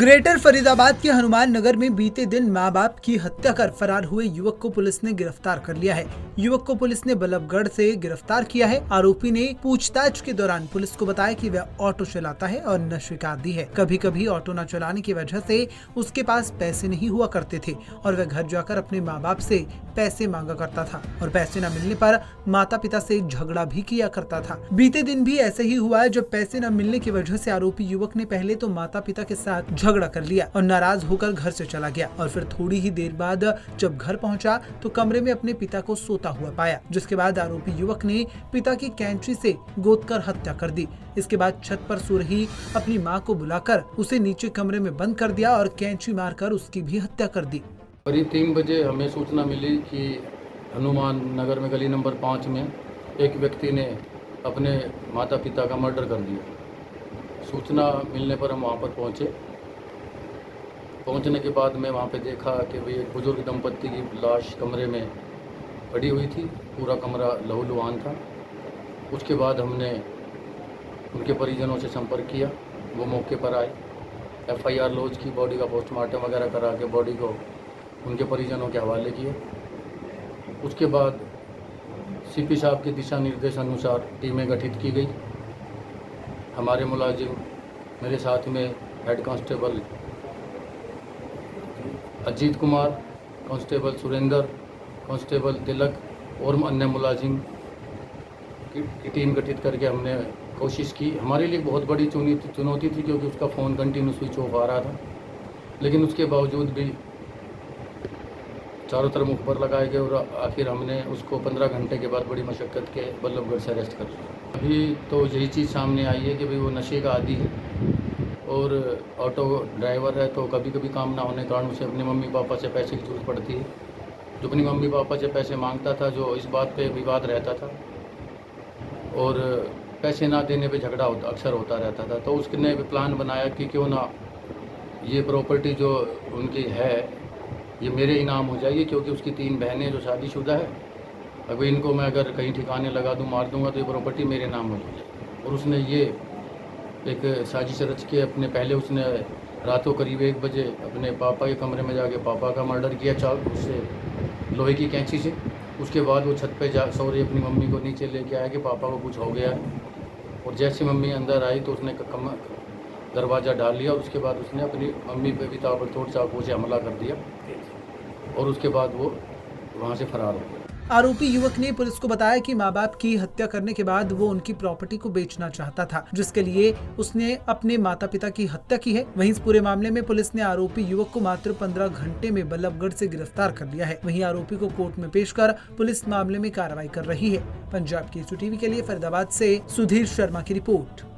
Greater Faridabad के हनुमान नगर में बीते दिन मां बाप की हत्या कर फरार हुए युवक को पुलिस ने गिरफ्तार कर लिया है। युवक को पुलिस ने बल्लभगढ़ से गिरफ्तार किया है। आरोपी ने पूछताछ के दौरान पुलिस को बताया कि वह ऑटो चलाता है और नशे का आदी है। कभी कभी ऑटो न चलाने की वजह से उसके पास पैसे नहीं हुआ करते थे और वह घर जाकर अपने माँ बाप से पैसे मांगा करता था और पैसे न मिलने पर माता पिता से झगड़ा भी किया करता था। बीते दिन भी ऐसे ही हुआ है, जब पैसे न मिलने की वजह से आरोपी युवक ने पहले तो माता पिता के साथ झगड़ा कर लिया और नाराज होकर घर से चला गया और फिर थोड़ी ही देर बाद जब घर पहुंचा तो कमरे में अपने पिता को सोता हुआ पाया, जिसके बाद आरोपी युवक ने पिता की कैंची से गोदकर हत्या कर दी। इसके बाद छत पर सो रही अपनी मां को बुलाकर उसे नीचे कमरे में बंद कर दिया और कैंची मारकर उसकी भी हत्या कर दी। करीब 3 बजे हमें सूचना मिली कि हनुमान नगर में गली नंबर 5 में एक व्यक्ति ने अपने माता पिता का मर्डर कर दिया। सूचना मिलने पर हम वहाँ पर पहुँचे। पहुँचने के बाद मैं वहाँ पे देखा कि भाई एक बुजुर्ग दंपत्ति की लाश कमरे में पड़ी हुई थी। पूरा कमरा लहूलुहान था। उसके बाद हमने उनके परिजनों से संपर्क किया। वो मौके पर आए, FIR लॉज की, बॉडी का पोस्टमार्टम वगैरह करा के बॉडी को उनके परिजनों के हवाले किए। उसके बाद CP साहब के दिशा निर्देश अनुसार टीमें गठित की गई। हमारे मुलाजिम, मेरे साथ में head constable Ajit Kumar, constable Surendra, constable Tilak और अन्य मुलाजिम की टीम गठित करके हमने कोशिश की। हमारे लिए बहुत बड़ी चुनौती थी क्योंकि उसका फ़ोन कंटिन्यू स्विच ऑफ आ रहा था, लेकिन उसके बावजूद भी चारों तरफ मुख पर लगाए गए और आखिर हमने उसको 15 घंटे के बाद बड़ी मशक्क़त के बल्लभगढ़ से अरेस्ट कर लिया। अभी तो यही चीज़ सामने आई है कि भाई वो नशे का आदी है और ऑटो ड्राइवर है, तो कभी कभी काम ना होने के कारण उसे अपने मम्मी पापा से पैसे की ज़रूरत पड़ती है। जो अपनी मम्मी पापा से पैसे मांगता था, जो इस बात पे विवाद रहता था और पैसे ना देने पे झगड़ा अक्सर होता रहता था, तो उसने भी प्लान बनाया कि क्यों ना ये प्रॉपर्टी जो उनकी है ये मेरे इनाम हो जाएगी, क्योंकि उसकी 3 बहनें जो शादीशुदा है, अगर इनको मैं अगर कहीं ठिकाने लगा दूँ, मार दूँगा तो ये प्रॉपर्टी मेरे नाम हो जाएगी। और उसने ये एक साजिश रच के पहले उसने रातों करीब 1 बजे अपने पापा के कमरे में जाके पापा का मर्डर किया उससे लोहे की कैंची से। उसके बाद वो छत पे सो रही अपनी मम्मी को नीचे लेके आया कि पापा को कुछ हो गया है, और जैसे मम्मी अंदर आई तो उसने दरवाज़ा डाल लिया और उसके बाद उसने अपनी मम्मी पे भी ताबड़तोड़ चाकू से हमला कर दिया और उसके बाद वो वहाँ से फरार हो गया। आरोपी युवक ने पुलिस को बताया कि मां बाप की हत्या करने के बाद वो उनकी प्रॉपर्टी को बेचना चाहता था, जिसके लिए उसने अपने माता पिता की हत्या की है। वहीं इस पूरे मामले में पुलिस ने आरोपी युवक को मात्र 15 घंटे में बल्लभगढ़ से गिरफ्तार कर लिया है। वहीं आरोपी को कोर्ट में पेश कर पुलिस मामले में कार्रवाई कर रही है। पंजाब केसरी टीवी के लिए फरीदाबाद से सुधीर शर्मा की रिपोर्ट।